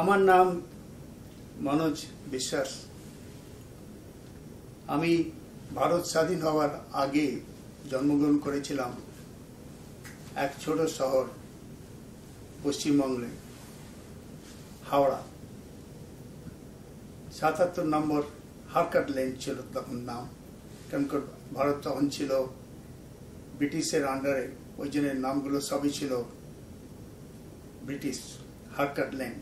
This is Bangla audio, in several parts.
আমার নাম মনোজ বিশ্বাস। আমি ভারত স্বাধীন হওয়ার আগে জন্মগ্রহণ করেছিলাম এক ছোট শহর পশ্চিমবঙ্গে, হাওড়া। ৭৭ নম্বর হারকাট লেন ছিল তখন নাম, কারণ ভারত তখন ছিল ব্রিটিশের আন্ডারে, ওই জন্য নামগুলো সবই ছিল ব্রিটিশ। হারকাট লেন।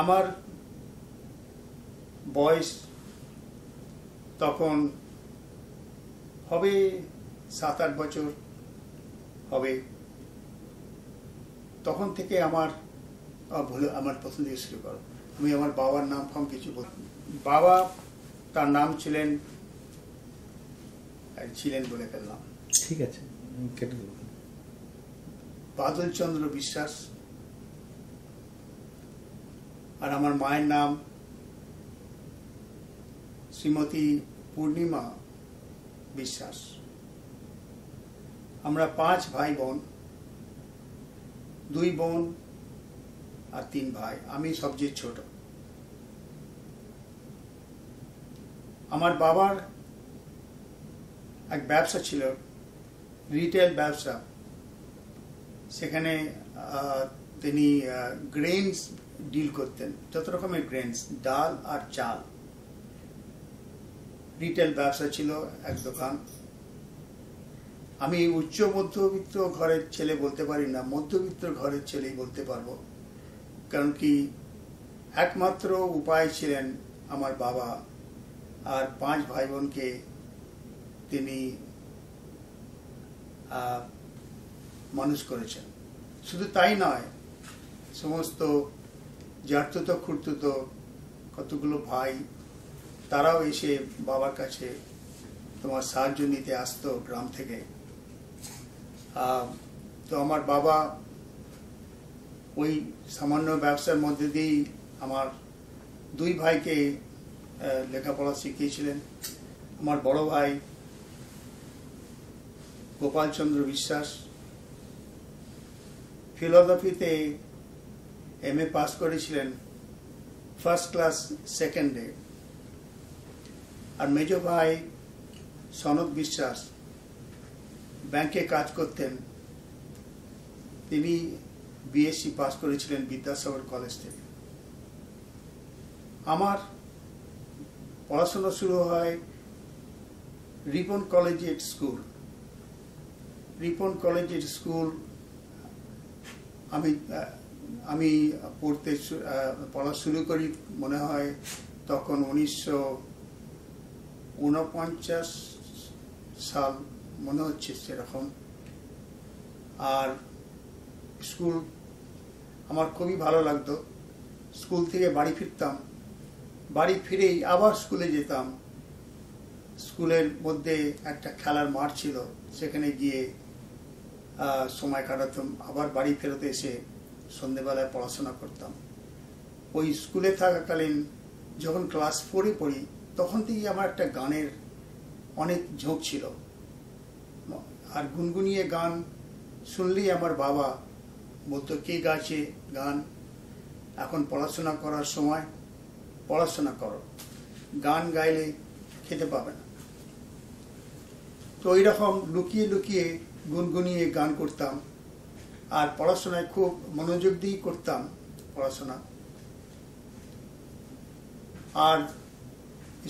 আমার বয়স তখন হবে ৭-৮ বছর হবে। তখন থেকে আমার প্রথম থেকে শুরু করো। আমি আমার বাবার নাম ফাম কিছু বল। বাবা তার নাম ছিলেন বলে ফেললাম, ঠিক আছে, বাদল চন্দ্র বিশ্বাস। আর আমার মায়ের নাম শ্রীমতী পূর্ণিমা বিশ্বাস। আমরা 5 ভাই বোন, 2 বোন আর 3 ভাই। আমি সবচেয়ে ছোট। আমার বাবার এক ব্যবসা ছিল, রিটেল ব্যবসা। সেখানে তিনি গ্রেনস ডিল করতেন, যত রকমের গ্রেনস, ডাল আর চাল। রিটেল ব্যবসা ছিল, এক দোকান। আমি উচ্চ মধ্যবিত্ত ঘরের ছেলে বলতে পারি না, মধ্যবিত্ত ঘরের ছেলেই বলতে পারবো। কারণ কি, একমাত্র উপায় ছিলেন আমার বাবা আর 5 ভাই বোনকে তিনি মানুষ করেছেন। শুধু তাই নয়, সমস্ত জারতুতো খুঁড়তুতো কতগুলো ভাই, তারাও এসে বাবার কাছে তোমার সাহায্য নিতে আসতো গ্রাম থেকে। তো আমার বাবা ওই সামান্য ব্যবসার মধ্যে দিয়েই আমার 2 ভাইকে লেখাপড়া শিখিয়েছিলেন। আমার বড় ভাই গোপাল চন্দ্র বিশ্বাস ফিলোসফিতে MA পাস করেছিলেন, ফার্স্ট ক্লাস সেকেন্ডে। আর মেজ ভাই সনদ বিশ্বাস ব্যাংকে কাজ করতেন, তিনি BSc পাস করেছিলেন বিদ্যাসাগর কলেজ থেকে। আমার পড়াশোনা শুরু হয় Ripon collegiate school. Ripon collegiate school আমি পড়া শুরু করি মনে হয় তখন 1949 সাল মনে হচ্ছে সেরকম। আর স্কুল আমার খুবই ভালো লাগতো। স্কুল থেকে বাড়ি ফিরতাম, বাড়ি ফিরেই আবার স্কুলে যেতাম। স্কুলের মধ্যে একটা খেলার মাঠ ছিল, সেখানে গিয়ে সময় কাটাতাম। আবার বাড়ি ফেরত এসে সন্ধ্যেবেলায় পড়াশোনা করতাম। ওই স্কুলে থাকাকালীন যখন ক্লাস 4-এ পড়ি, তখন থেকেই আমার একটা গানের অনেক ঝোঁক ছিল। আর গুনগুনিয়ে গান শুনলেই আমার বাবা বলতো, কে গাছে গান, এখন পড়াশোনা করার সময়, পড়াশোনা করো, গান গাইলে খেতে পাবে না। তো ওই রকম লুকিয়ে লুকিয়ে গুনগুনিয়ে গান করতাম, আর পড়াশোনায় খুব মনোযোগ দিয়ে করতাম পড়াশোনা। আর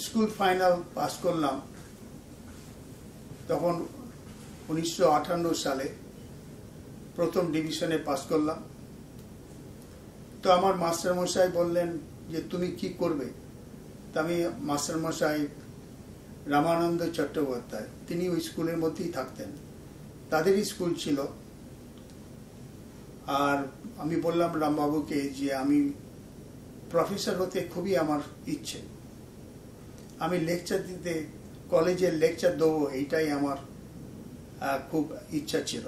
স্কুল ফাইনাল পাস করলাম তখন 1958 সালে, প্রথম ডিভিশনে পাস করলাম। তো আমার মাস্টারমশাই বললেন যে তুমি কি করবে। তা আমি মাস্টারমশাই রামানন্দ চট্টোপাধ্যায়, তিনি ওই স্কুলের মধ্যেই থাকতেন, তাদেরই স্কুল ছিল। আর আমি বললাম রামবাবুকে যে আমি প্রফেসর হতে খুবই আমার ইচ্ছে, আমি লেকচার দিতে, কলেজের লেকচার দেবো, এইটাই আমার খুব ইচ্ছা ছিল।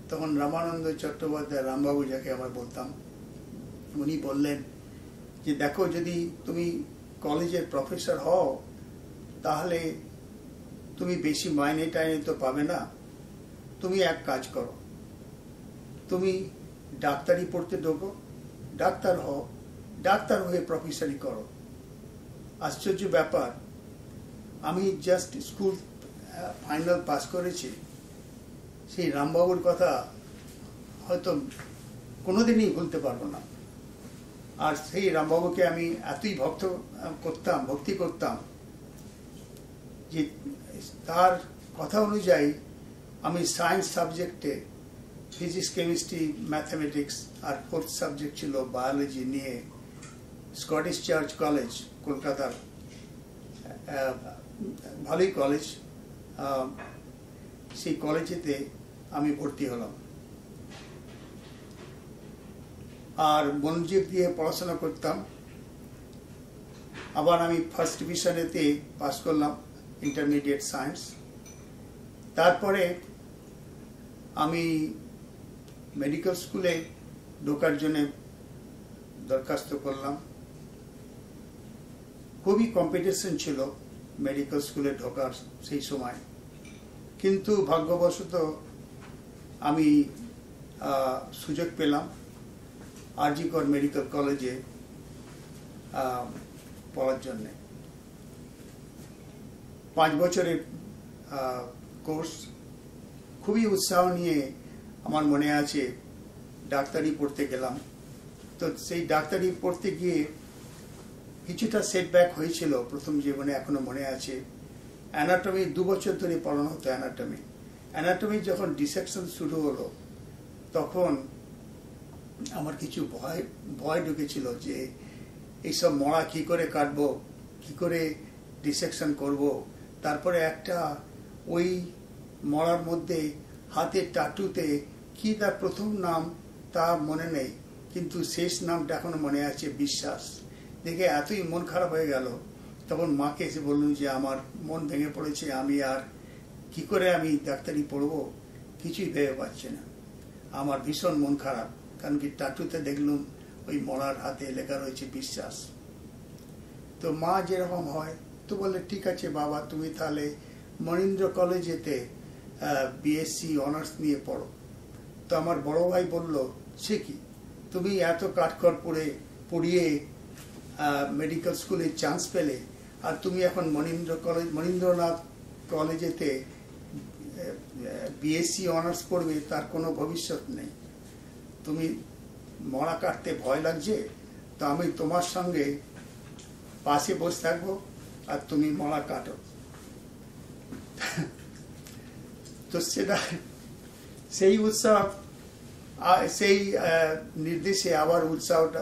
তখন রামানন্দ চট্টোপাধ্যায়, রামবাবু যাকে আমরা বলতাম, উনি বললেন যে দেখো, যদি তুমি কলেজের প্রফেসর হও তাহলে তুমি বেশি মাইনে টাইনে তো পাবে না, তুমি এক কাজ করো, তুমি ডাক্তারি পড়তে ঢোকো, ডাক্তার হও, ডাক্তার হয়ে প্রফেসরি করো। আশ্চর্য ব্যাপার, আমি জাস্ট স্কুল ফাইনাল পাস করেছি, সেই রামবাবুর কথা হয়তো কোনোদিনই ভুলতে পারবো না। আর সেই রামবাবুকে আমি এতই ভক্তি করতাম যে তার কথা অনুযায়ী আমি সায়েন্স সাবজেক্টে ফিজিক্স, কেমিস্ট্রি, ম্যাথামেটিক্স আর ফোর্থ সাবজেক্ট ছিল বায়োলজি নিয়ে স্কটিশ চার্চ কলেজ, কলকাতার ভালোই কলেজ, সেই কলেজেতে আমি ভর্তি হলাম। আর মনোযোগ দিয়ে পড়াশোনা করতাম। আবার আমি ফার্স্ট ডিভিশনেতে পাস করলাম ইন্টারমিডিয়েট সায়েন্স। তারপরে আমি মেডিকেল স্কুলে ঢোকার জন্য দরখাস্ত করলাম। খুবই কম্পিটিশন ছিল মেডিকেল স্কুলে ঢোকার সেই সময়, কিন্তু ভাগ্যবশত আমি সুযোগ পেলাম আর.জি. কর মেডিকেল কলেজে পড়ার জন্যে। 5 বছরের কোর্স। খুবই উৎসাহ নিয়ে আমার মনে আছে ডাক্তারি পড়তে গেলাম। তো সেই ডাক্তারি পড়তে গিয়ে কিছুটা সেটব্যাক হয়েছিল প্রথম জীবনে, এখনো মনে আছে। অ্যানাটমি 2 বছর ধরে পড়ানো হতো। অ্যানাটমি যখন ডিসেকশন শুরু হলো তখন আমার কিছু ভয় ঢুকেছিল যে এইসব মরা কি করে কাটবো, কি করে ডিসেকশন করব। তারপরে একটা ওই মরার মধ্যে হাতের টাটুতে কি তার প্রথম নাম তা মনে নেই, কিন্তু শেষ নামটা এখনো মনে আছে, বিশ্বাস। দেখে এতই মন খারাপ হয়ে গেল। তখন মাকে এসে বললাম যে আমার মন ভেঙে পড়েছে, আমি আর কি করে আমি ডাক্তারি পড়বো, কিছুই ভেবে পাচ্ছি না। আমার ভীষণ মন খারাপ, কারণ কি টাটুতে দেখলাম ওই মরার হাতে লেখা রয়েছে বিশ্বাস। তো মা যেরকম হয় তো বললে ঠিক আছে বাবা, তুমি তাহলে মনীন্দ্র কলেজেতে বিএসসি অনার্স নিয়ে পড়ো। তো আমার বড় ভাই বলল, সে কি, তুমি এত কাঠখড় পড়িয়ে মেডিকেল স্কুলে চান্স পেলে, আর তুমি এখন মনীন্দ্রনাথ কলেজেতে বিএসসি অনার্স পড়বে, তার কোনো ভবিষ্যৎ নেই। তুমি মরা কাটতে ভয় লাগছে, তো আমি তোমার সঙ্গে পাশে বসে থাকবো আর তুমি মরা কাটো। তো সেটা সেই উৎসাহ, সেই নির্দেশে আবার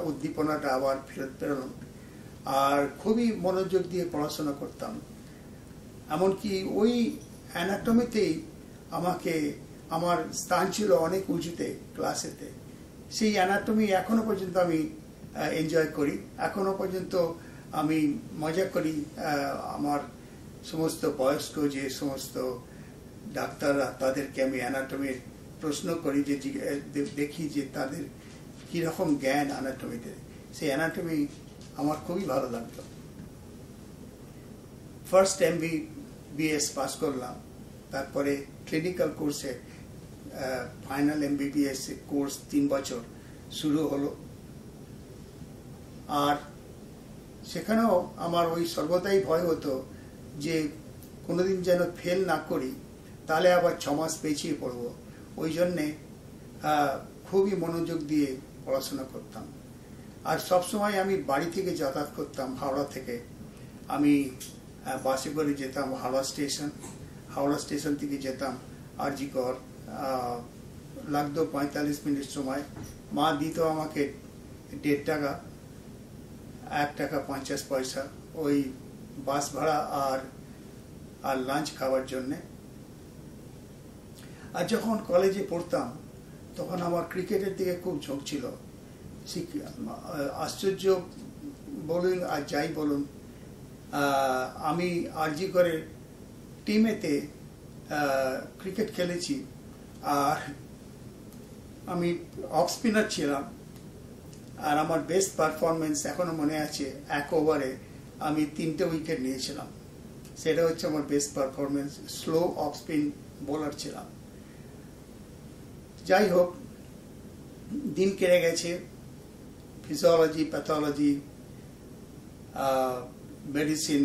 উদ্দীপনাটা আবার ফেরত পেলাম। আর খুবই মনোযোগ দিয়ে পড়াশোনা করতাম। এমনকি ওই অ্যানাটমিতেই আমার স্থান ছিল অনেক উঁচুতে ক্লাসেতে। সেই অ্যানাটমি এখনো পর্যন্ত আমি এনজয় করি, এখনো পর্যন্ত আমি মজা করি। আমার সমস্ত বয়স্ক যে সমস্ত ডাক্তাররা, তাদেরকে আমি অ্যানাটমির প্রশ্ন করি, যে দেখি যে তাদের কিরকম জ্ঞান অ্যানাটমিতে। সেই অ্যানাটমি আমার খুবই ভালো লাগতো। ফার্স্ট MBBS পাস করলাম, তারপরে ক্লিনিক্যাল কোর্সে ফাইনাল MBBS কোর্স 3 বছর শুরু হলো। আর সেখানেও আমার ওই সর্বদাই ভয় হতো যে কোনোদিন যেন ফেল না করি, তাহলে আবার 6 মাস পেছিয়ে পড়বো। ওই জন্যে খুবই মনোযোগ দিয়ে পড়াশোনা করতাম। আর সবসময় আমি বাড়ি থেকে যাতায়াত করতাম, হাওড়া থেকে। আমি বাসে করে যেতাম হাওড়া স্টেশন থেকে যেতাম আর.জি. কর। লাগতো 45 মিনিট সময়। মা দিত আমাকে 1.5 টাকা, 1 টাকা 50 পয়সা ওই বাস ভাড়া আর লাঞ্চ খাওয়ার জন্যে। আর যখন কলেজে পড়তাম তখন আমার ক্রিকেটের দিকে খুব ঝোঁক ছিল। আশ্চর্য বলুন আর যাই বলুন, আমি আর.জি. করের টিমেতে ক্রিকেট খেলেছি। আর আমি অফ স্পিনার ছিলাম। আর আমার বেস্ট পারফরমেন্স এখনো মনে আছে, 1 ওভারে আমি 3টে উইকেট নিয়েছিলাম। সেটা হচ্ছে আমার best performance. Slow off spin bowler ছিলাম। যাই হোক, দিন কেটে গেছে। ফিজিওলজি, প্যাথোলজি, মেডিসিন,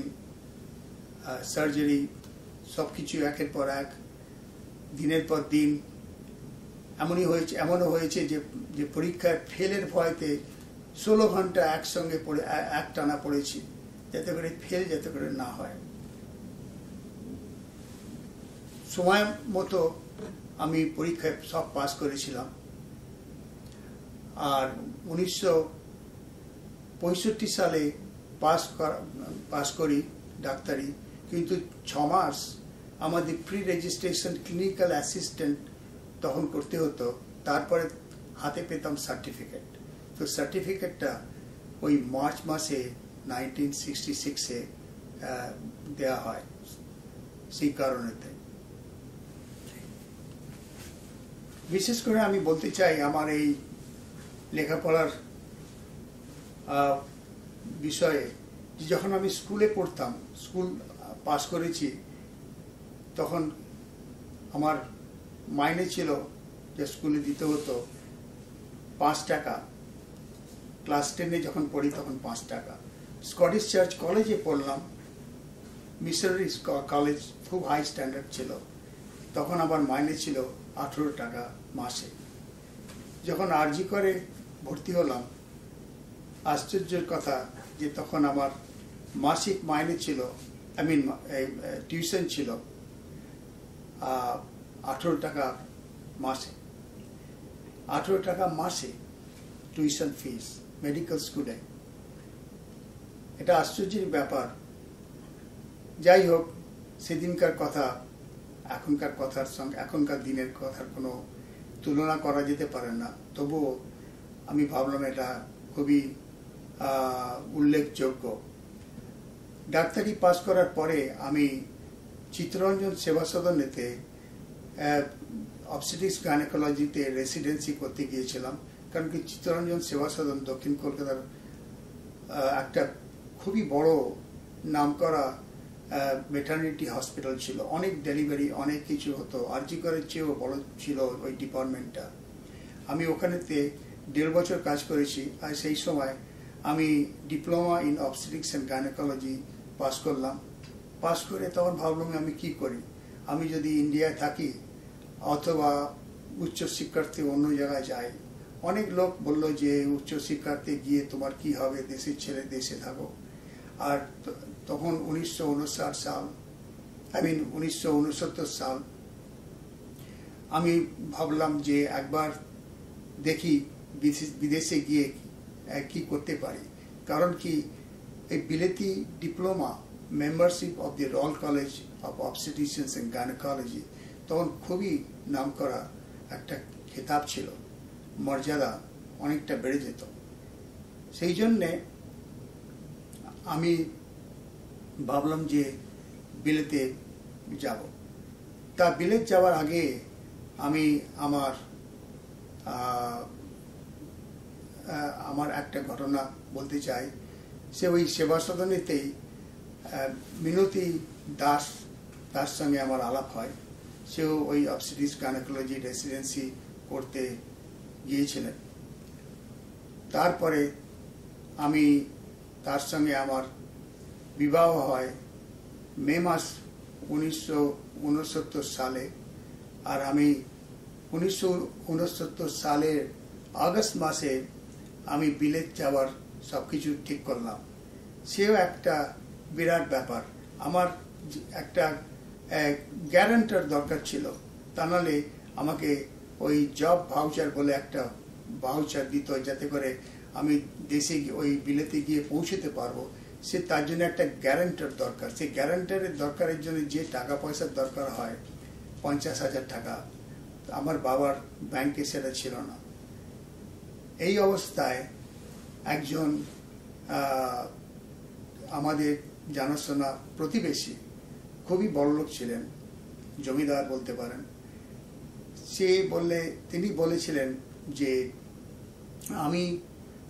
সার্জারি সব কিছু একের পর এক, দিনের পর দিন। এমনও হয়েছে যে পরীক্ষায় ফেলের ভয়তে 16 ঘন্টা একসঙ্গে পড়ে একটানা পড়েছি, যাতে করে ফেল যাতে করে না হয়। সময় মতো আমি পরীক্ষায় সব পাস করেছিলাম। আর 1965 সালে পাস করি ডাক্তারি, কিন্তু 6 মাস আমাদের প্রি রেজিস্ট্রেশন ক্লিনিক্যাল অ্যাসিস্ট্যান্ট তখন করতে হতো, তারপরে হাতে পেতাম সার্টিফিকেট। তো সার্টিফিকেটটা ওই মার্চ মাসে 1966-এ দেওয়া হয়। সেই কারণেতে বিশেষ করে আমি বলতে চাই আমার এই লেখাপড়ার বিষয়ে, যখন আমি স্কুলে পড়তাম, স্কুল পাস করেছি, তখন আমার মাইনে ছিল যে স্কুলে দিতে হতো 5 টাকা। ক্লাস 10-এ যখন পড়ি তখন 5 টাকা। স্কটিশ চার্চ কলেজে পড়লাম, মিশনারি কলেজ, খুব হাই স্ট্যান্ডার্ড ছিল, তখন আমার মাইনে ছিল 18 টাকা মাসে। যখন আরজি করে ভর্তি হলাম, আশ্চর্যের কথা যে তখন আমার মাসিক মাইনে ছিল, টিউশন ছিল 18 টাকা মাসে। 18 টাকা মাসে টিউশন ফিস মেডিকেল স্কুলে। এটা আশ্চর্যের ব্যাপার। যাই হোক, সেদিনকার কথা এখনকার কথার সঙ্গে, এখনকার দিনের কথার কোনো তুলনা করা যেতে পারে না। তবুও আমি ভাবলাম এটা খুবই উল্লেখযোগ্য। ডাক্তারি পাস করার পরে আমি চিত্তরঞ্জন সেবা সদনেতে অবস্টেট্রিক্স গাইনোকোলজিতে রেসিডেন্সি করতে গিয়েছিলাম। কারণ কি, চিত্তরঞ্জন সেবা সদন দক্ষিণ কলকাতার একটা খুবই বড় নামকরা মেটার্নিটি হসপিটাল ছিল। অনেক ডেলিভারি, অনেক কিছু হতো। আরজি করের চেয়েও বড় ছিল ওই ডিপার্টমেন্টটা। আমি ওখানেতে 1.5 বছর কাজ করেছি। আর সেই সময় আমি diploma in obstetrics and gynaecology pass করলাম। পাস করে তখন ভাবলাম আমি কি করি। আমি যদি ইন্ডিয়ায় থাকি অথবা উচ্চশিক্ষার্থে অন্য জায়গায় যাই। অনেক লোক বলল যে উচ্চশিক্ষার্থে গিয়ে তোমার কি হবে, দেশের ছেলে দেশে থাকো। আর তখন 1969 সাল। আমি ভাবলাম যে একবার দেখি বিদেশে গিয়ে কি করতে পারি। কারণ কি, এই বিলেতি diploma membership of the Royal College of Obstetricians and gynaecology তখন খুবই নামকরা একটা খেতাব ছিল, মর্যাদা অনেকটা বেড়ে যেত। সেই জন্যে আমি ভাবলাম যে বিলেতে যাব। তা বিলেত যাওয়ার আগে আমি আমার একটা ঘটনা বলতে চাই। সে ওই সেবা সদনেতেই মিনতি দাস, তার সঙ্গে আমার আলাপ হয়। সেও ওই অবস্টেট্রিক্স গাইনোকোলজি রেসিডেন্সি করতে গিয়েছিলেন। তারপরে আমি তার সঙ্গে আমার বিবাহ হয় মে মাস 1969 সালে। আর আমি 1969 সালের আগস্ট মাসে আমি বিলেত যাওয়ার সবকিছু ঠিক করলাম। সেও একটা বিরাট ব্যাপার। আমার একটা গ্যারান্টার দরকার ছিল, তা নাহলে আমাকে ওই জব ভাউচার বলে একটা ভাউচার দিত, যাতে করে আমি দেশে ওই বিলেতে গিয়ে পৌঁছতে পারবো। সে তার জন্য একটা গ্যারান্টার দরকার। সেই গ্যারান্টারের দরকারের জন্য যে টাকা পয়সার দরকার হয় 50,000 টাকা, আমার বাবার ব্যাংকে সেটা ছিল না। এই অবস্থায় একজন আমাদের জানাশোনা প্রতিবেশী, খুবই বড়লোক ছিলেন, জমিদার বলতে পারেন। তিনি বলেছিলেন যে আমি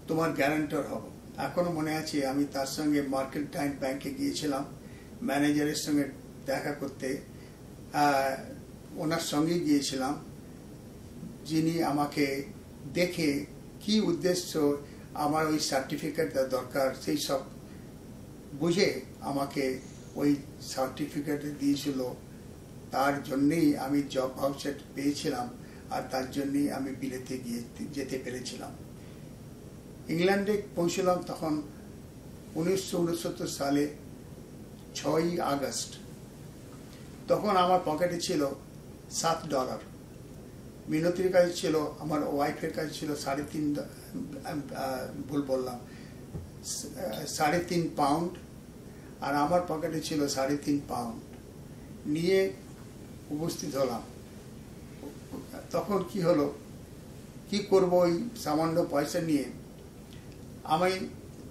তোমার গ্যারান্টার হব। এখনো মনে আছে, আমি তার সঙ্গে মার্কেন্টাইল ব্যাংকে গিয়েছিলাম ম্যানেজারের সঙ্গে দেখা করতে। ওনার সঙ্গে গিয়েছিলাম, যিনি আমাকে দেখে কি উদ্দেশ্য আমার ওই সার্টিফিকেট দরকার, সেই সব বুঝে আমাকে ওই সার্টিফিকেট দিয়েছিল। তার জন্যেই আমি জব ভাউচার পেয়েছিলাম, আর তার জন্যেই আমি বিলেতে যেতে পেরেছিলাম। ইংল্যান্ডে পৌঁছলাম তখন 1969 সালে 6ই আগস্ট। তখন আমার পকেটে ছিল $7। মিনতির কাছে ছিল, আমার ওয়াইফের কাছে ছিল ভুল বললাম, 3.5 পাউন্ড, আর আমার পকেটে ছিল 3.5 পাউন্ড। নিয়ে উপস্থিত হলাম। তখন কি হলো, কি করব ওই সামান্য পয়সা নিয়ে? আমি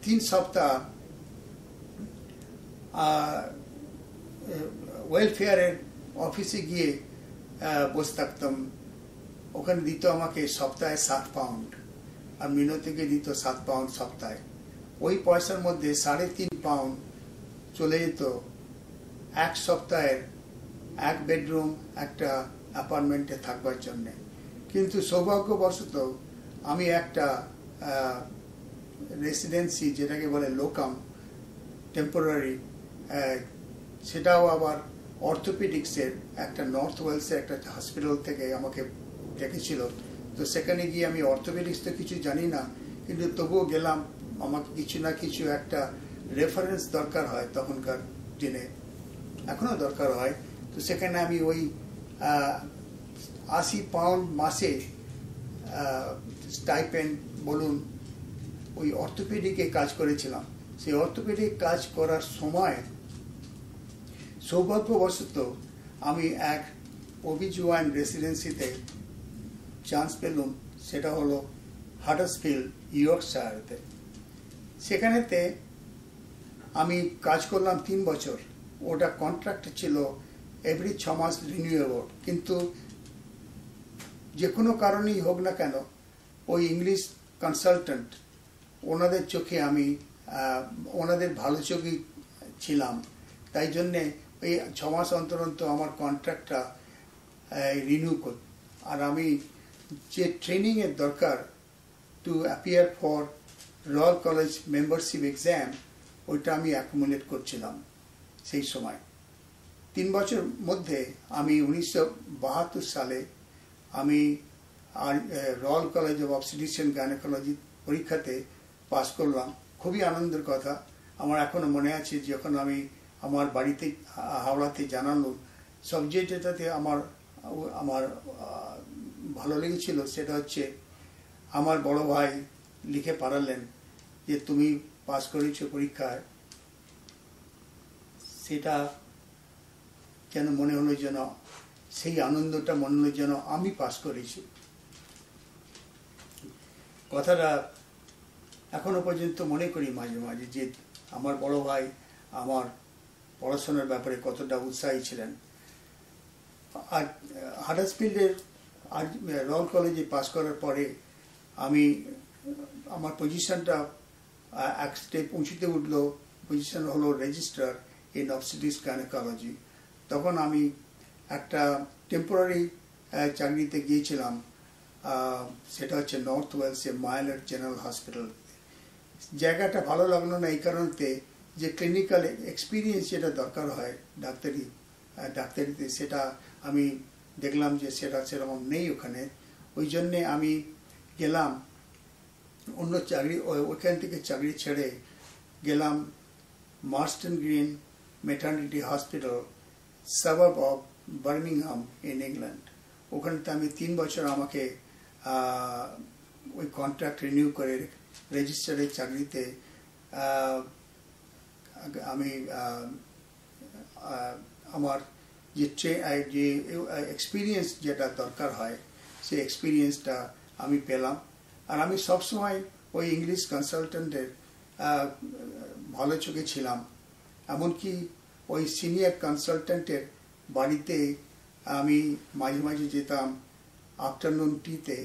3 সপ্তাহ ওয়েলফেয়ারের অফিসে গিয়ে বসে থাকতাম। ওখানে দিত আমাকে সপ্তাহে 7 পাউন্ড, আর মিনতিকে দিত 7 পাউন্ড সপ্তাহে। ওই পয়সার মধ্যে 3.5 পাউন্ড চলে যেত এক সপ্তাহের 1 বেডরুম একটা অ্যাপার্টমেন্টে থাকবার জন্যে। কিন্তু সৌভাগ্যবশত আমি একটা রেসিডেন্সি, যেটাকে বলে লোকাম টেম্পোরারি, সেটাও আবার অর্থোপেডিক্সের একটা নর্থ ওয়েলসের একটা হসপিটাল থেকে আমাকে ডেকেছিল। তো সেখানে গিয়ে আমি অর্থোপেডিক্স তো কিছু জানি না, কিন্তু তবুও গেলাম। আমাকে কিছু না কিছু একটা রেফারেন্স দরকার হয় তখনকার দিনে, এখনো দরকার হয়। তো সেখানে আমি ওই 80 পাউন্ড মাসে স্টাইপেন্ড বলুন, ওই অর্থোপেডিকে কাজ করেছিলাম। সেই অর্থোপেডিক কাজ করার সময় সৌভাগ্যবশত আমি এক ওবিজিওয়াইন রেসিডেন্সিতে চান্স পেলাম। সেটা হলো হাডার্সফিল্ড, ইয়র্কশায়ারেতে। সেখানেতে আমি কাজ করলাম 3 বছর। ওটা কন্ট্রাক্ট ছিল এভরি 6 মাস রিনিউয়েবল। কিন্তু যে কোনো কারণেই হোক না কেন, ওই ইংলিশ কনসালটেন্ট, ওনাদের চোখে আমি ওনাদের ভালো চোখেই ছিলাম। তাই জন্যে এই 6 মাস অন্তর অন্তর আমার কন্ট্রাক্টটা রিনিউ কর। আর আমি যে ট্রেনিংয়ের দরকার to appear for royal college membership exam, ওইটা আমি অ্যাকুমুলেট করছিলাম সেই সময়। 3 বছর মধ্যে আমি 1972 সালে আমি royal College of obstetrician gynaecology পরীক্ষাতে পাস করলাম। খুবই আনন্দের কথা। আমার এখনো মনে আছে, যখন আমি আমার বাড়িতে হাওড়াতে জানালো, সাবজেক্ট যেটাতে আমার ভালো লেগেছিল সেটা হচ্ছে, আমার বড় ভাই লিখে পাঠালেন যে তুমি পাস করেছো পরীক্ষায়। সেটা যেন মনে হলো যেন, সেই আনন্দটা মনে হলো যেন আমি পাস করেছি। কথাটা এখনো পর্যন্ত মনে করি মাঝে মাঝে, যে আমার বড় ভাই আমার পড়াশোনার ব্যাপারে কতটা উৎসাহী ছিলেন। আর হাডার্সফিল্ডের রয়্যাল কলেজে পাস করার পরে আমি আমার পজিশনটা এক স্টেপ উঁচুতে উঠলো। পজিশন হলো রেজিস্ট্রার ইন অবস্টেট্রিক্স গাইনোকোলজি। তখন আমি একটা টেম্পোরারি চাকরিতে গিয়েছিলাম, সেটা হচ্ছে নর্থ ওয়েলসে মায়ালার জেনারেল হসপিটাল। জায়গাটা ভালো লাগলো না এই কারণে যে ক্লিনিক্যাল এক্সপিরিয়েন্স যেটা দরকার হয় ডাক্তারিতে, সেটা আমি দেখলাম যে সেটা সেরকম নেই ওখানে। ওই জন্যে আমি গেলাম অন্য চাকরি, ওইখান থেকে চাকরি ছেড়ে গেলাম Marston Green maternity hospital, suburb of Birmingham in England. ওখানেতে আমি 3 বছর আমাকে ওই কন্ট্রাক্ট রিনিউ করে রেজিস্ট্রারের চাকরিতে আমি আমার যে এক্সপিরিয়েন্স যেটা দরকার হয় সেই এক্সপিরিয়েন্সটা আমি পেলাম। আর আমি সবসময় ওই ইংলিশ কনসালটেন্টের ভালো চোখে ছিলাম। এমনকি ওই সিনিয়র কনসালটেন্টের বাড়িতে আমি মাঝে মাঝে যেতাম আফটারনুন টিতে,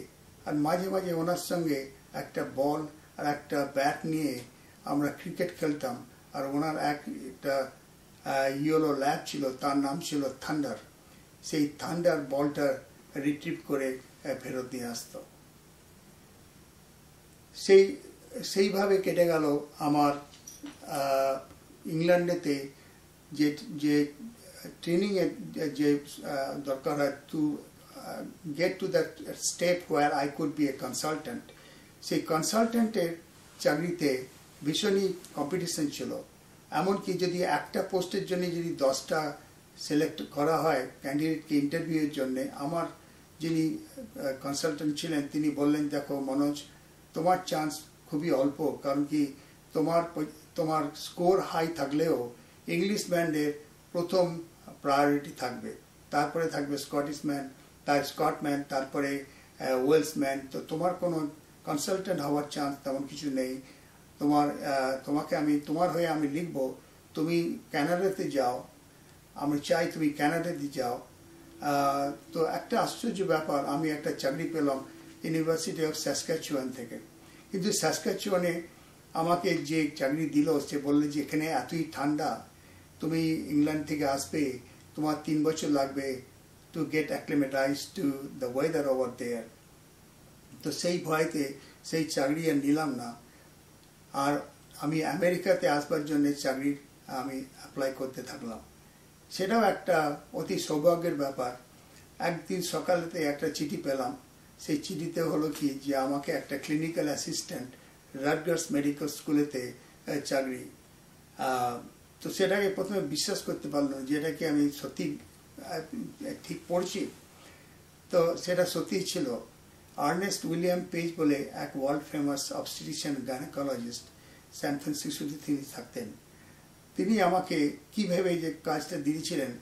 আর মাঝে মাঝে ওনার সঙ্গে একটা বল আর একটা ব্যাট নিয়ে আমরা ক্রিকেট খেলতাম। আর ওনার একটা ইয়েলো ল্যাব ছিল, তার নাম ছিল থান্ডার। সেই থান্ডার বলটা রিট্রিভ করে ফেরত দিয়ে আসতো। সেই সেইভাবে কেটে গেল আমার ইংল্যান্ডেতে যে যে ট্রেনিং এর যে দরকার হয় two get to that step where I could be a consultant. সেই কনসালটেন্টের চাকরিতে ভীষণই কম্পিটিশন ছিল, এমনকি যদি একটা পোস্টের জন্য যদি 10টা সিলেক্ট করা হয় ক্যান্ডিডেটকে ইন্টারভিউয়ের জন্য, আমার যিনি কনসালটেন্ট ছিলেন তিনি বললেন, দেখো মনোজ, তোমার চান্স খুবই অল্প, কারণ কি তোমার স্কোর হাই থাকলেও ইংলিশ ব্যান্ডের প্রথম প্রায়োরিটি থাকবে, তারপরে থাকবে স্কটিশম্যান, স্কটম্যান, তারপরে ওয়েলসম্যান। তো তোমার কোনো কনসালটেন্ট হওয়ার চান্স তেমন কিছু নেই। তোমাকে আমি তোমার হয়ে আমি লিখব, তুমি কানাডাতে যাও, আমি চাই তুমি কানাডাতে যাও। তো একটা আশ্চর্য ব্যাপার, আমি একটা চাকরি পেলাম ইউনিভার্সিটি অফ স্যাসকাচুয়ান থেকে। কিন্তু স্যাসকাচুয়ানে আমাকে যে চাকরি দিল সে বললে যে এখানে এতই ঠান্ডা, তুমি ইংল্যান্ড থেকে আসবে, তোমার 3 বছর লাগবে to get acclimatized to the weather over there. তো সেই ভয়তে সেই চাকরি আর নিলাম না। আর আমি আমেরিকাতে আসবার জন্য চাকরির আমি অ্যাপ্লাই করতে থাকলাম। সেটাও একটা অতি সৌভাগ্যের ব্যাপার। একদিন সকালেতে একটা চিঠি পেলাম, সেই চিঠিতে হলো কি যে আমাকে একটা ক্লিনিক্যাল অ্যাসিস্ট্যান্ট রাটগার্স মেডিকেল স্কুলেতে চাকরি। তো সেটাকে প্রথমে বিশ্বাস করতে পারলাম যে এটাকে আমি সত্যি ঠিক পড়ছি। তো সেটা সত্যি ছিল। আর্নেস্ট উইলিয়াম পেজ বলে এক ওয়ার্ল্ড ফেমাস অবস্টেট্রিশিয়ান গাইনোকোলজিস্ট স্যান ফ্রান্সিসকোতে তিনি থাকতেন। তিনি আমাকে কিভাবে যে কাজটা দিয়েছিলেন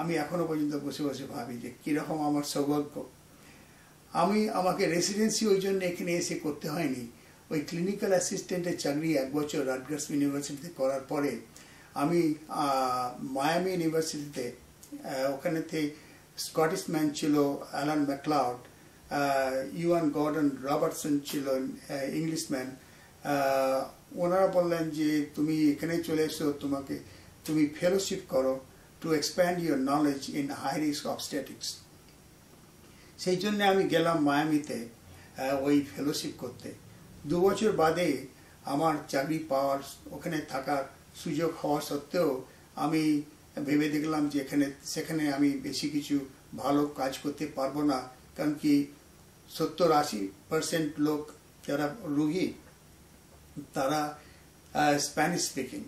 আমি এখনো পর্যন্ত বসে বসে ভাবি যে কিরকম আমার সৌভাগ্য। আমাকে রেসিডেন্সি ওই জন্য এখানে এসে করতে হয়নি। ওই ক্লিনিক্যাল অ্যাসিস্ট্যান্টের চাকরি 1 বছর রাটগার্স ইউনিভার্সিটিতে করার পরে আমি মায়ামি ইউনিভার্সিটিতে, ওখানেতে স্কটিশম্যান ছিল Alan MacLeod, Ewan Gordon Robertson ছিল ইংলিশম্যান। ওনারা বললেন যে তুমি এখানে চলে এসো, তুমি ফেলোশিপ করো to expand your knowledge in high risk obstetrics. সেই জন্য আমি গেলাম মায়ামিতে ওই ফেলোশিপ করতে। 2 বছর বাদে আমার চাকরি পাওয়ার, ওখানে থাকার সুযোগ হওয়া সত্ত্বেও আমি ভেবে দেখলাম যে সেখানে আমি বেশি কিছু ভালো কাজ করতে পারবো না, কারণ কি 70-80% লোক যারা রোগী তারা স্প্যানিশ স্পিকিং,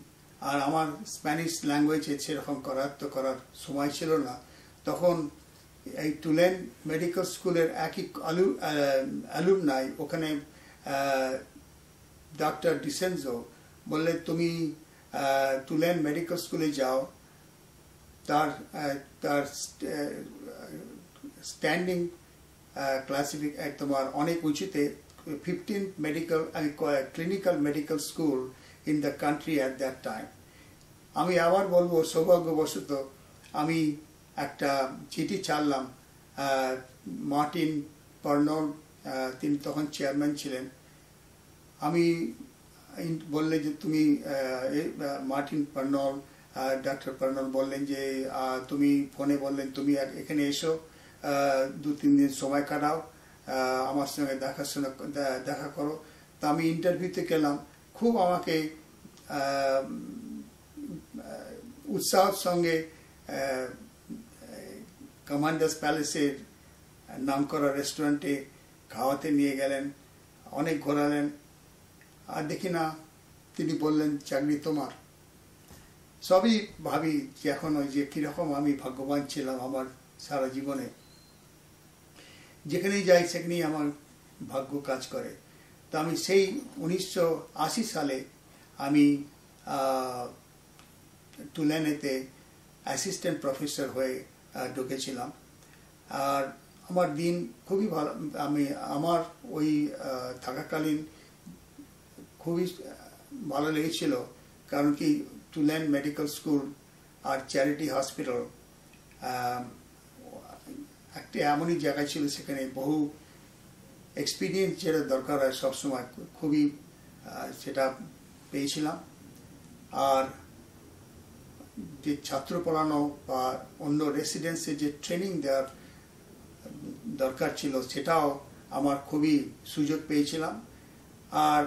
আর আমার স্প্যানিশ ল্যাঙ্গুয়েজে সেরকম করার সময় ছিল না। তখন এই টুলেন মেডিকেল স্কুলের একই অ্যালুমনাই ওখানে ডক্টর ডিসেনজো বললে তুমি টুলেন মেডিকেল স্কুলে যাও, তার স্ট্যান্ডিং তোমার অনেক উঁচুতে 15th clinical medical school in the country at that time. আমি আবার বলবো সৌভাগ্যবশত আমি একটা চিঠি ছাড়লাম মার্টিন পার্নল, তিনি তখন চেয়ারম্যান ছিলেন। আমি বললে যে তুমি মার্টিন পার্নল, ডক্টর পার্নল বললেন যে তুমি ফোনে বললেন তুমি এখানে এসো, 2-3 দিন সময় কাটাও, আমার সঙ্গে দেখা করো। তা আমি ইন্টারভিউতে গেলাম। খুব আমাকে উৎসাহের সঙ্গে কমান্ডার্স প্যালেসের নামকরা রেস্টুরেন্টে খাওয়াতে নিয়ে গেলেন, অনেক ঘোরালেন। আর দেখি না তিনি বললেন চাকরি তোমার। সবই ভাবি যে এখন ওই যে কিরকম আমি ভাগ্যবান ছিলাম আমার সারা জীবনে। যেখানেই যাই সেখানেই আমার ভাগ্য কাজ করে। তো আমি সেই 1980 সালে আমি টুলেনেতে অ্যাসিস্ট্যান্ট প্রফেসর হয়ে ঢুকেছিলাম। আর আমার দিন খুবই ভালো, আমার ওই থাকাকালীন খুবই ভালো লেগেছিল, কারণ কি টুলেন মেডিকেল স্কুল আর চ্যারিটি হসপিটাল একটা এমনই জায়গা ছিল, সেখানে বহু এক্সপিরিয়েন্স যেটা দরকার হয় সবসময় খুবই সেটা পেয়েছিলাম। আর যে ছাত্র পড়ানো বা অন্য রেসিডেন্সে যে ট্রেনিং দেওয়ার দরকার ছিল সেটাও আমার খুবই সুযোগ পেয়েছিলাম। আর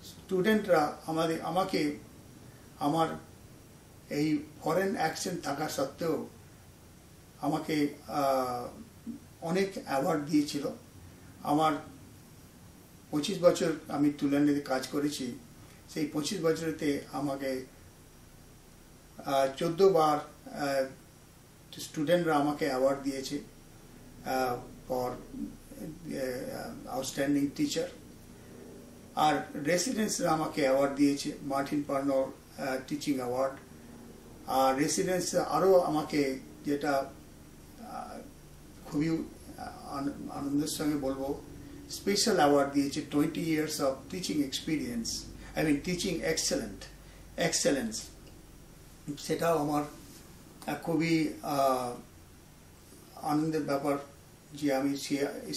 স্টুডেন্টরা আমাকে আমার এই ফরেন অ্যাকসেন্ট থাকা সত্ত্বেও আমাকে অনেক অ্যাওয়ার্ড দিয়েছিল। আমার 25 বছর আমি তুল্যান্ডে কাজ করেছি, সেই 25 বছরেতে আমাকে 14 বার স্টুডেন্টরা আমাকে অ্যাওয়ার্ড দিয়েছে ফর আউটস্ট্যান্ডিং টিচার। আর রেসিডেন্টসরা আমাকে অ্যাওয়ার্ড দিয়েছে, মার্টিন পার্নর টিচিং অ্যাওয়ার্ড। আর রেসিডেন্টস আরও আমাকে, যেটা খুবই আনন্দের সঙ্গে বলবো, স্পেশাল অ্যাওয়ার্ড দিয়েছে 20 years of teaching experience, teaching excellence. সেটাও আমার খুবই আনন্দের ব্যাপার যে আমি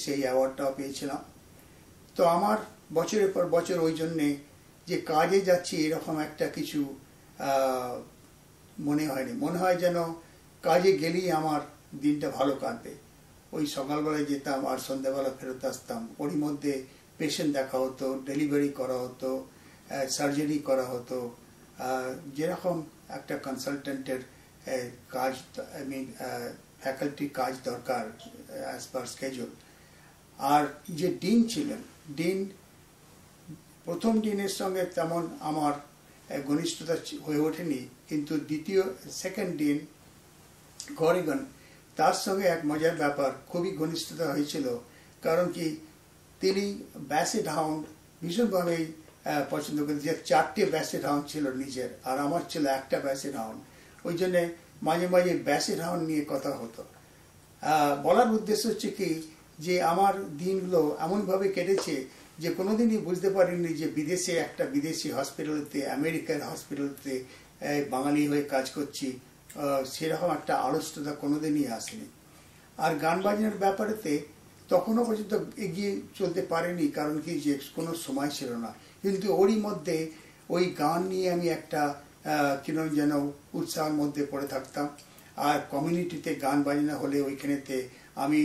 সেই অ্যাওয়ার্ডটাও পেয়েছিলাম। তো আমার বছরের পর বছর ওই জন্যে যে কাজে যাচ্ছি এরকম একটা কিছু মনে হয়নি। মনে হয় যেন কাজে গেলেই আমার দিনটা ভালো কাটবে। ওই সকালবেলায় যেতাম আর সন্ধ্যাবেলা ফেরত আসতাম, ওরই মধ্যে পেশেন্ট দেখা হতো, ডেলিভারি করা হতো, সার্জারি করা হতো, যেরকম একটা কনসালটেন্টের কাজ, ফ্যাকাল্টির কাজ দরকার অ্যাজ পার স্কেজুল। আর যে ডিন ছিলেন, প্রথম ডিনের সঙ্গে তেমন আমার ঘনিষ্ঠতা হয়ে ওঠেনি, কিন্তু সেকেন্ড ডিন গরিগন, তার সঙ্গে এক মজার ব্যাপার, খুবই ঘনিষ্ঠতা হয়েছিল। কারণ কি, তিনি ব্যাসেট হাউন্ড ভীষণভাবেই পছন্দ করতেন। যে 4টে ব্যাসেট হাউন্ড ছিল নিজের, আর আমার ছিল একটা ব্যাসেট হাউন্ড। ওই জন্যে মাঝে মাঝে ব্যাসেট হাউন্ড নিয়ে কথা হতো। বলার উদ্দেশ্য হচ্ছে কি, যে আমার দিনগুলো এমনভাবে কেটেছে যে কোনোদিনই বুঝতে পারিনি যে একটা বিদেশি হসপিটালতে, আমেরিকার হসপিটালতে বাঙালি হয়ে কাজ করছি, সেরকম একটা আড়ষ্টতা কোনোদিনই আসেনি। আর গান বাজনার ব্যাপারেতে তখনও পর্যন্ত এগিয়ে চলতে পারেনি, কারণ কি, যে কোনো সময় ছিল না। কিন্তু ওরই মধ্যে ওই গান নিয়ে আমি একটা কিরকম যেন উৎসাহের মধ্যে পড়ে থাকতাম। আর কমিউনিটিতে গান বাজনা হলে ওইখানেতে আমি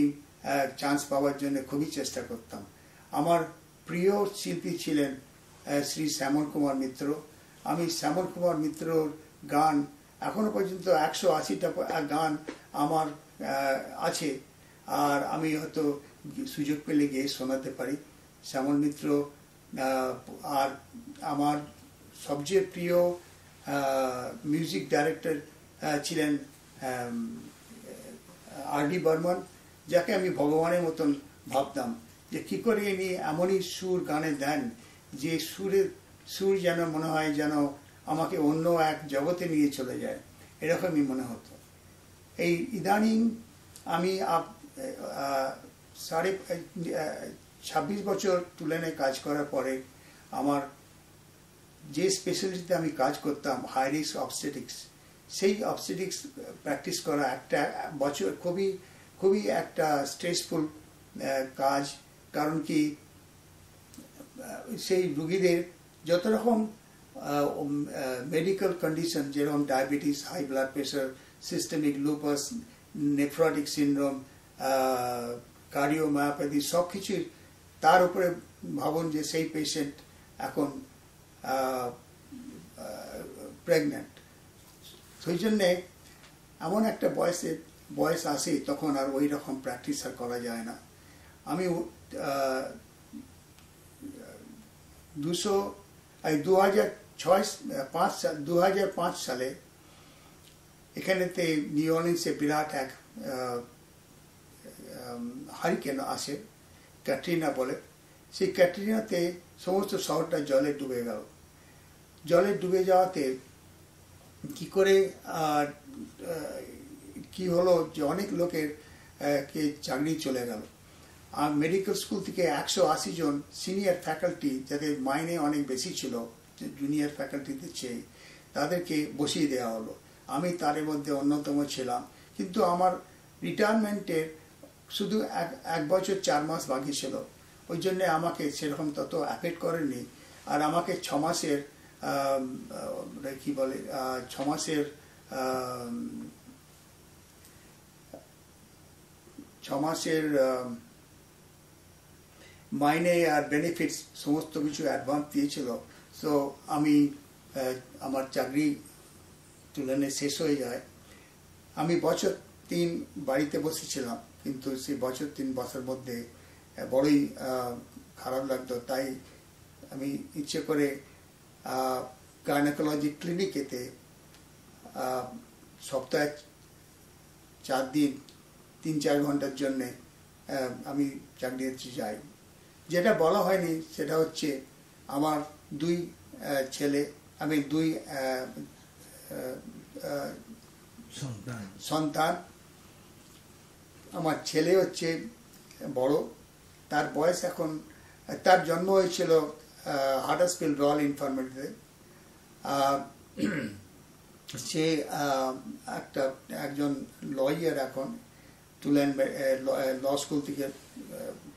চান্স পাওয়ার জন্য খুবই চেষ্টা করতাম। আমার প্রিয় শিল্পী ছিলেন শ্রী শ্যামল কুমার মিত্র। আমি শ্যামল কুমার মিত্রর গান এখনো পর্যন্ত 180টা গান আমার আছে, আর আমি হয়তো সুযোগ পেলে গিয়ে শোনাতে পারি। শ্যামল মিত্র। আর আমার সবচেয়ে প্রিয় মিউজিক ডাইরেক্টর ছিলেন আর ডি বর্মন, যাকে আমি ভগবানের মতন ভাবতাম, যে কি করে ইনি এমনই সুর গানে দেন যে সুর যেন মনে হয় যেন আমাকে অন্য এক জগতে নিয়ে চলে যায়, এরকমই মনে হতো। এই ইদানিং আমি 26 বছর তুলনে কাজ করার পরে আমার যে স্পেশালিটিতে আমি কাজ করতাম, হাই রিস্ক অবস্টেটিক্স, সেই অবস্টেটিক্স প্র্যাকটিস করা একটা বছর খুবই একটা স্ট্রেসফুল কাজ। কারণ কি, সেই রুগীদের যত রকম মেডিকেল কন্ডিশন, যেরকম diabetes, high blood pressure, systemic lupus, nephrotic syndrome, cardiomyopathy, সব কিছুই তার উপরে ভাবুন যে সেই পেশেন্ট এখন প্রেগনেন্ট। সেই জন্যে এমন একটা বয়স আসে তখন আর ওই রকম প্র্যাকটিস আর করা যায় না। আমি 2005 সালে এখানেতে নিউ অর্লিন্সে বিরাট এক হারিকেন আসে, ক্যাটরিনা বলে। সেই ক্যাটরিনাতে সমস্ত শহরটা জলে ডুবে গেল। জলে ডুবে যাওয়াতে কি করে কি হলো যে অনেক লোকের কে চাকরি চলে গেল। আর মেডিকেল স্কুল থেকে 180 জন সিনিয়র ফ্যাকাল্টি, যাদের মাইনে অনেক বেশি ছিল জুনিয়র ফ্যাকাল্টিতে চেয়ে, তাদেরকে বসিয়ে দেওয়া হলো। আমি তার মধ্যে অন্যতম ছিলাম। কিন্তু আমার রিটায়ারমেন্টের শুধু 1 বছর 4 মাস বাকি ছিল। ওই জন্যে আমাকে সেরকম তত অ্যাফেক্ট করেনি। আর আমাকে 6 মাসের কি বলে 6 মাসের মাইনে আর বেনিফিটস সমস্ত কিছু অ্যাডভান্স দিয়েছিল। সো আমি আমার চাকরি তুলনে শেষ হয়ে যায়। আমি বছর 3 বাড়িতে বসেছিলাম, কিন্তু সেই বছর 3 বছর মধ্যে বড়ই খারাপ লাগতো। তাই আমি ইচ্ছে করে গাইনোকোলজি ক্লিনিকেতে সপ্তাহে 4 দিন 3-4 ঘন্টার জন্যে আমি চাকরিতে যাই। যেটা বলা হয়নি সেটা হচ্ছে আমার 2 ছেলে, আমি 2 সন্তান। আমার ছেলে হচ্ছে বড়, তার বয়স এখন, তার জন্ম হয়েছিল হাডার্সফিল্ড রয়্যাল ইনফার্মারিতে। সে একজন লয়ার এখন, টুল্যান্ড ল স্কুল থেকে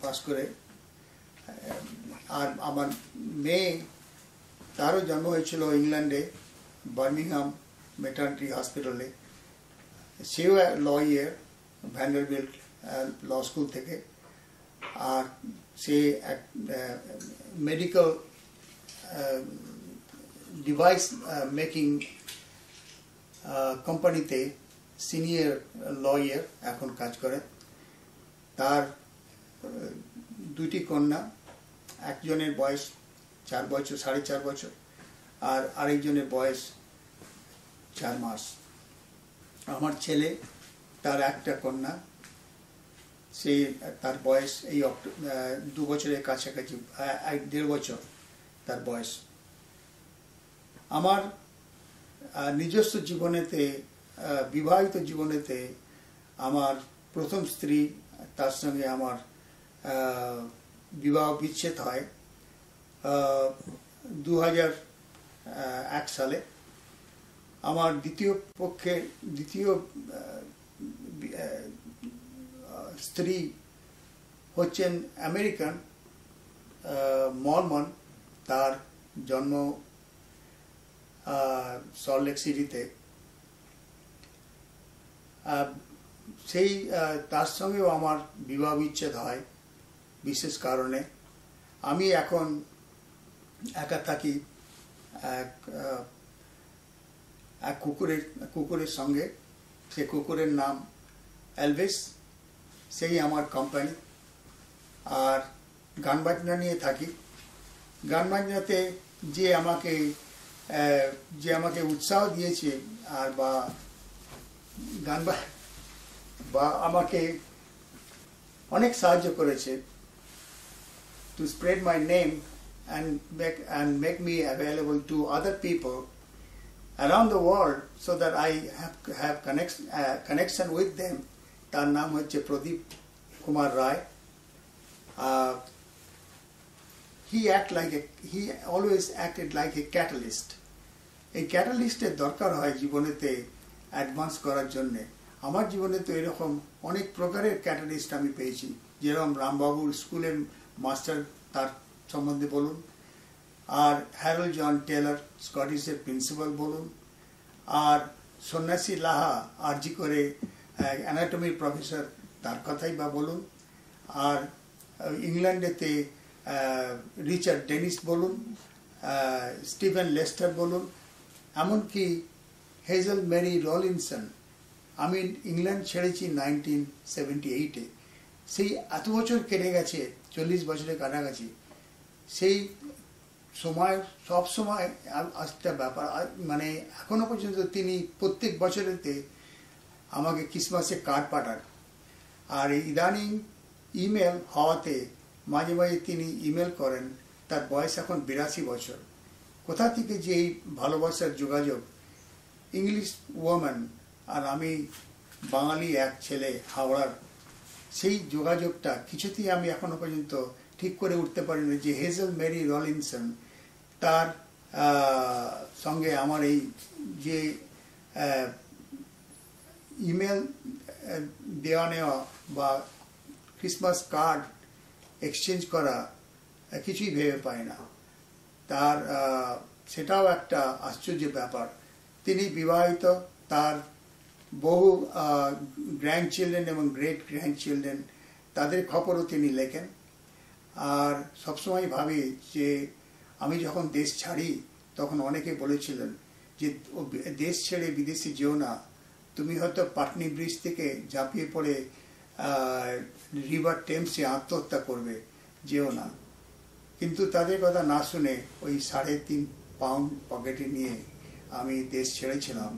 পাস করে। আর আমার মেয়ে, তারও জন্ম হয়েছিল ইংল্যান্ডে, বার্মিংহাম মেটার্নিটি হসপিটালে। সেও লয়ার, ভ্যান্ডারবিল্ট ল স্কুল থেকে। আর সে এক মেডিকেল ডিভাইস মেকিং কোম্পানিতে সিনিয়র লয়ার এখন কাজ করে। তার 2টি কন্যা, একজনের বয়স 4 বছর, 4.5 বছর, আর আরেকজনের বয়স 4 মাস। আমার ছেলে, তার একটা কন্যা, সে তার বয়স এই 2 বছরের কাছাকাছি, 1.5 বছর তার বয়স। আমার নিজস্ব জীবনেতে, বিবাহিত জীবনেতে আমার প্রথম স্ত্রী, তার সঙ্গে আমার বিবাহ বিচ্ছেদ হয় 2001 সালে। আমার দ্বিতীয় স্ত্রী হচ্ছেন আমেরিকান, মরমন। তার জন্ম সল্টলেক সিটিতে। সেই তার সঙ্গেও আমার বিবাহ বিচ্ছেদ হয় বিশেষ কারণে। আমি এখন একা থাকি এক কুকুরের সঙ্গে। সে কুকুরের নাম এলভিস, সেই আমার কোম্পানি। আর গান বাজনা নিয়ে থাকি। গান বাজনাতে যে আমাকে উৎসাহ দিয়েছে, আর বা আমাকে অনেক সাহায্য করেছে, to spread my name and make me available to other people around the world so that I have connection with them. তার নাম হচ্ছে প্রদীপ কুমার রায়। he always acted like a catalyst. এই ক্যাটালিস্টের দরকার হয় জীবনেতে অ্যাডভান্স করার জন্যে। আমার জীবনে তো এরকম অনেক প্রকারের ক্যাটালিস্ট আমি পেয়েছি। যেরকম রামবাবুর স্কুলের মাস্টার, তার সম্বন্ধে বলুন, আর হ্যারল্ড জন টেলর স্কটিশের প্রিন্সিপাল বলুন, আর সন্ন্যাসী লাহা আরজি করে অ্যানাটমির প্রফেসর, তার কথাই বা বলুন, আর ইংল্যান্ডেতে রিচার্ড ডেনিস বলুন, স্টিভেন লেস্টার বলুন, এমনকি হেজেল মেরি রলিনসন। আমি ইংল্যান্ড ছেড়েছি 1978-এ। সেই এত বছর কেটে গেছে, 40 বছরের কাছাকাছি। সেই সময় সব সময় একটা ব্যাপার, মানে এখনো পর্যন্ত তিনি প্রত্যেক বছরেতে আমাকে ক্রিসমাসে কার্ড পাঠান। আর ইদানিং ইমেল হওয়াতে মাঝে মাঝে তিনি ইমেল করেন। তার বয়স এখন 82 বছর। কোথা থেকে যে এই ভালোবাসার যোগাযোগ! ইংলিশ ওয়াম্যান আর আমি বাঙালি এক ছেলে হাওড়ার, সেই যোগাযোগটা কিছুতেই আমি এখনো পর্যন্ত ঠিক করে উঠতে পারিনি যে হেজেল মেরি রলিনসন, তার সঙ্গে আমার এই যে ইমেল দেওয়া নেওয়া বা ক্রিসমাস কার্ড এক্সচেঞ্জ করা কিছুই ভেবে পায় না। তার সেটাও একটা আশ্চর্য ব্যাপার। তিনি বিবাহিত, তার বহু গ্র্যান্ড চিলড্রেন এবং গ্রেট গ্র্যান্ড চিলড্রেন, তাদের খবরও তিনি লেখেন। আর সবসময় ভাবি যে আমি যখন দেশ ছাড়ি তখন অনেকে বলেছিলেন যে দেশ ছেড়ে বিদেশে যেও না, তুমি হয়তো পাটনি ব্রিজ থেকে ঝাঁপিয়ে পড়ে রিভার টেমসে আত্মহত্যা করবে, যেও না। কিন্তু তাদের কথা না শুনে ওই 3.5 পাউন্ড পকেটে নিয়ে আমি দেশ ছেড়েছিলাম।